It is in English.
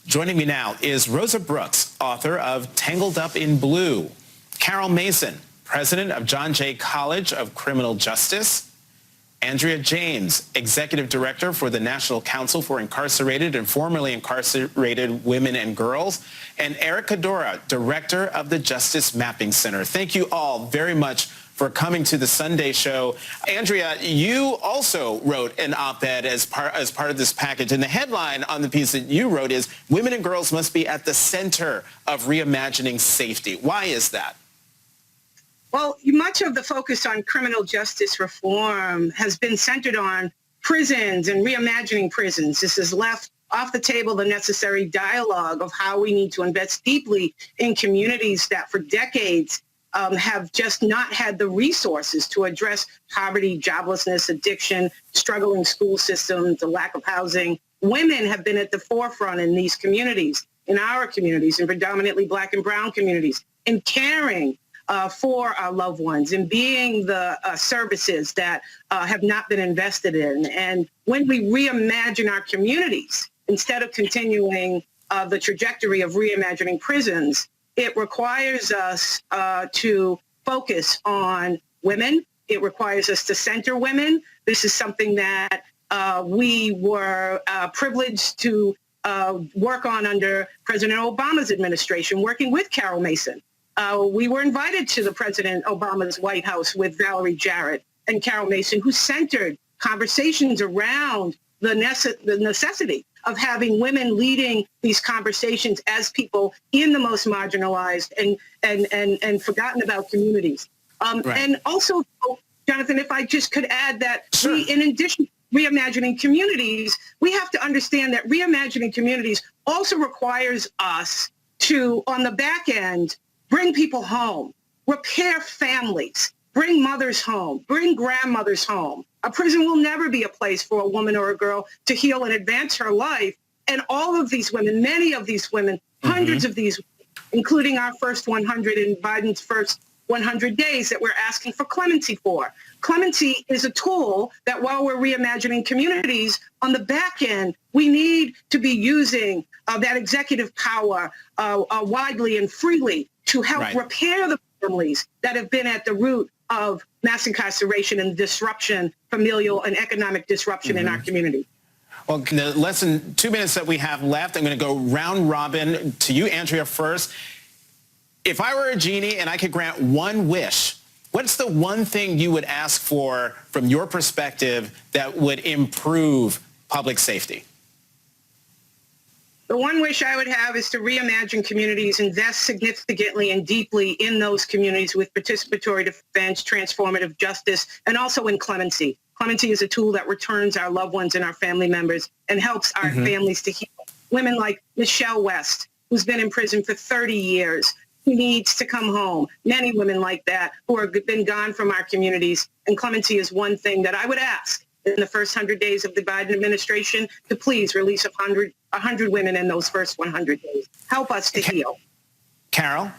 Joining me now is Rosa Brooks, author of Tangled Up in Blue, Carol Mason, president of John Jay College of Criminal Justice, Andrea James, executive director for the National Council for Incarcerated and Formerly Incarcerated Women and Girls, and Erica Dora, director of the Justice Mapping Center. Thank you all very much for coming to the Sunday show. Andrea, you also wrote an op-ed as part of this package, and the headline on the piece that you wrote is, "Women and girls must be at the center of reimagining safety." Why is that? Well, much of the focus on criminal justice reform has been centered on prisons and reimagining prisons. This has left off the table the necessary dialogue of how we need to invest deeply in communities that for decades have just not had the resources to address poverty, joblessness, addiction, struggling school systems, the lack of housing. Women have been at the forefront in these communities, in our communities, in predominantly Black and brown communities, in caring for our loved ones and being the services that have not been invested in. And when we reimagine our communities, instead of continuing the trajectory of reimagining prisons, it requires us to focus on women. It requires us to center women. This is something that we were privileged to work on under President Obama's administration, working with Carol Mason. We were invited to the President Obama's White House with Valerie Jarrett and Carol Mason, who centered conversations around the necessity of having women leading these conversations as people in the most marginalized and forgotten about communities. Right. And also, Jonathan, if I just could add that sure. In addition to reimagining communities, we have to understand that reimagining communities also requires us to, on the back end, bring people home, repair families, bring mothers home, bring grandmothers home. A prison will never be a place for a woman or a girl to heal and advance her life. And all of these women, many of these women, hundreds of these, including our first 100 in Biden's first 100 days that we're asking for clemency for. Clemency is a tool that while we're reimagining communities, on the back end, we need to be using that executive power widely and freely to help repair the families that have been at the root of mass incarceration and disruption, familial and economic disruption in our community. Well, the less than 2 minutes that we have left, I'm going to go round robin to you, Andrea, first. If I were a genie and I could grant one wish, what's the one thing you would ask for from your perspective that would improve public safety? The one wish I would have is to reimagine communities, invest significantly and deeply in those communities with participatory defense, transformative justice, and also in clemency. Clemency is a tool that returns our loved ones and our family members and helps our families to heal. Women like Michelle West, who's been in prison for 30 years, who needs to come home. Many women like that who have been gone from our communities. And clemency is one thing that I would ask in the first 100 days of the Biden administration to please release 100 women in those first 100 days. Help us to heal. Carol?